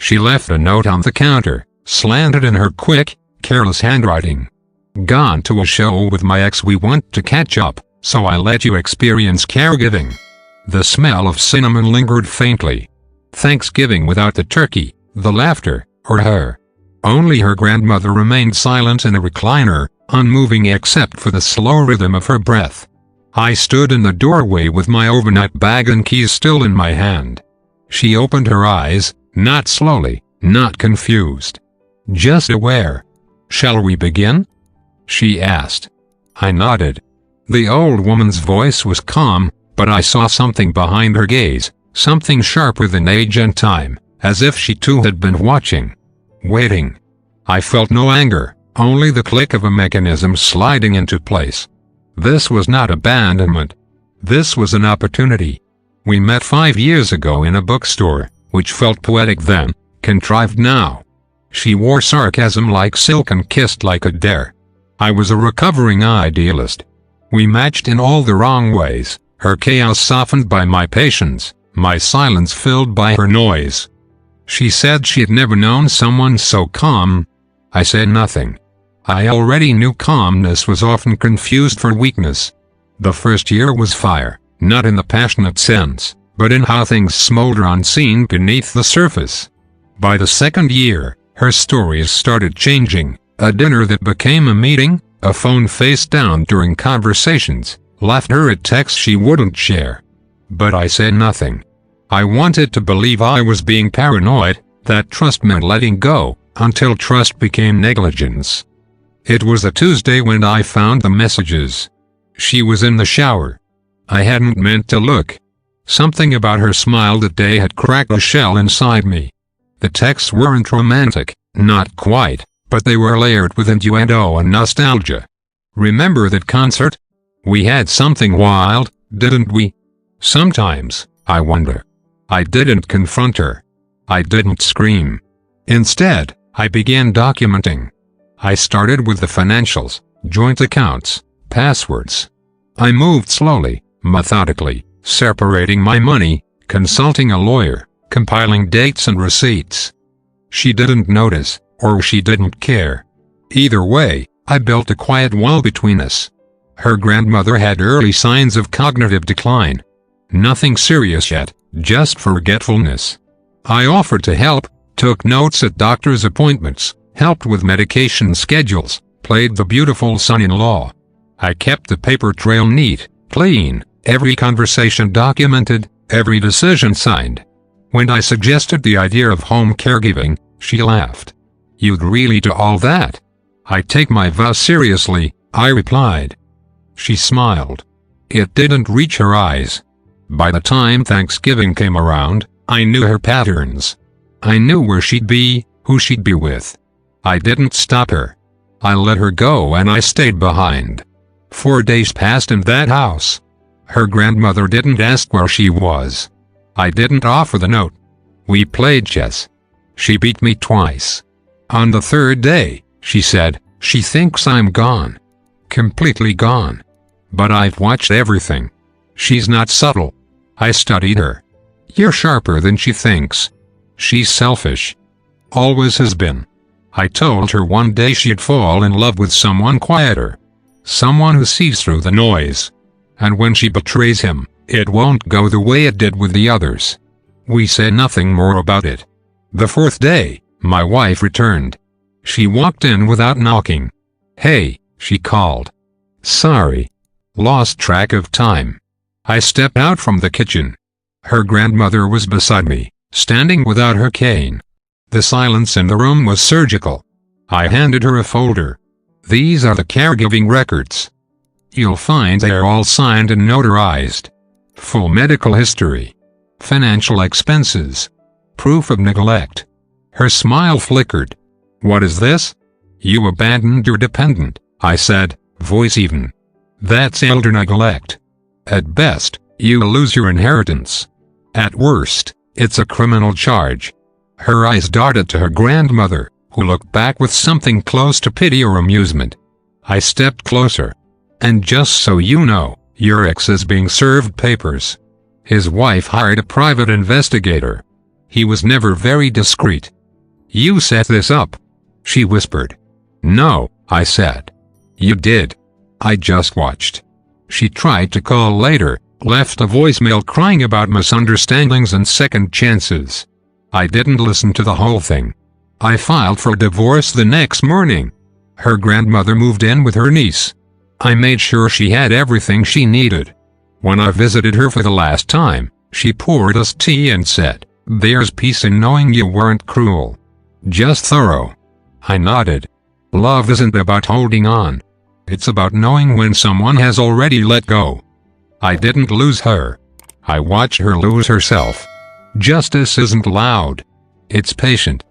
She left a note on the counter, slanted in her quick, careless handwriting. Gone to a show with my ex. We want to catch up, so I let you experience caregiving. The smell of cinnamon lingered faintly. Thanksgiving without the turkey, the laughter, or her. Only her grandmother remained silent in a recliner, unmoving except for the slow rhythm of her breath. I stood in the doorway with my overnight bag and keys still in my hand. She opened her eyes, not slowly, not confused. Just aware. "Shall we begin?" she asked. I nodded. The old woman's voice was calm, but I saw something behind her gaze, something sharper than age and time, as if she too had been watching. Waiting. I felt no anger, only the click of a mechanism sliding into place. This was not abandonment. This was an opportunity. We met 5 years ago in a bookstore, which felt poetic then, contrived now. She wore sarcasm like silk and kissed like a dare. I was a recovering idealist. We matched in all the wrong ways, her chaos softened by my patience, my silence filled by her noise. She said she had never known someone so calm. I said nothing. I already knew calmness was often confused for weakness. The first year was fire, not in the passionate sense, but in how things smolder unseen beneath the surface. By the second year, her stories started changing. A dinner that became a meeting, a phone face down during conversations, laughter at texts she wouldn't share. But I said nothing. I wanted to believe I was being paranoid, that trust meant letting go, until trust became negligence. It was a Tuesday when I found the messages. She was in the shower. I hadn't meant to look. Something about her smile that day had cracked a shell inside me. The texts weren't romantic, not quite, but they were layered with innuendo and nostalgia. "Remember that concert? We had something wild, didn't we?" Sometimes, I wonder. I didn't confront her. I didn't scream. Instead, I began documenting. I started with the financials, joint accounts, passwords. I moved slowly, methodically, separating my money, consulting a lawyer, compiling dates and receipts. She didn't notice, or she didn't care. Either way, I built a quiet wall between us. Her grandmother had early signs of cognitive decline. Nothing serious yet, just forgetfulness. I offered to help, took notes at doctor's appointments, helped with medication schedules, played the beautiful son-in-law. I kept the paper trail neat, clean, every conversation documented, every decision signed. When I suggested the idea of home caregiving, she laughed. "You'd really do all that?" "I take my vow seriously," I replied. She smiled. It didn't reach her eyes. By the time Thanksgiving came around, I knew her patterns. I knew where she'd be, who she'd be with. I didn't stop her. I let her go and I stayed behind. 4 days passed in that house. Her grandmother didn't ask where she was. I didn't offer the note. We played chess. She beat me twice. On the third day, she said, she thinks I'm gone. Completely gone. But I've watched everything. She's not subtle. I studied her. You're sharper than she thinks. She's selfish. Always has been. I told her one day she'd fall in love with someone quieter. Someone who sees through the noise. And when she betrays him, it won't go the way it did with the others. We said nothing more about it. The fourth day, my wife returned. She walked in without knocking. "Hey," she called. "Sorry. Lost track of time." I stepped out from the kitchen. Her grandmother was beside me, standing without her cane. The silence in the room was surgical. I handed her a folder. "These are the caregiving records. You'll find they're all signed and notarized. Full medical history. Financial expenses. Proof of neglect." Her smile flickered. "What is this?" "You abandoned your dependent," I said, voice even. "That's elder neglect. At best, you lose your inheritance. At worst, it's a criminal charge." Her eyes darted to her grandmother, who looked back with something close to pity or amusement. I stepped closer. "And just so you know, your ex is being served papers. His wife hired a private investigator. He was never very discreet, You set this up, she whispered. No, I said. You did. I just watched. She tried to call later, left a voicemail crying about misunderstandings and second chances. I didn't listen to the whole thing. I filed for divorce the next morning. Her grandmother moved in with her niece. I made sure she had everything she needed. When I visited her for the last time, she poured us tea and said, "There's peace in knowing you weren't cruel. Just thorough." I nodded. Love isn't about holding on. It's about knowing when someone has already let go. I didn't lose her. I watched her lose herself. Justice isn't loud. It's patient.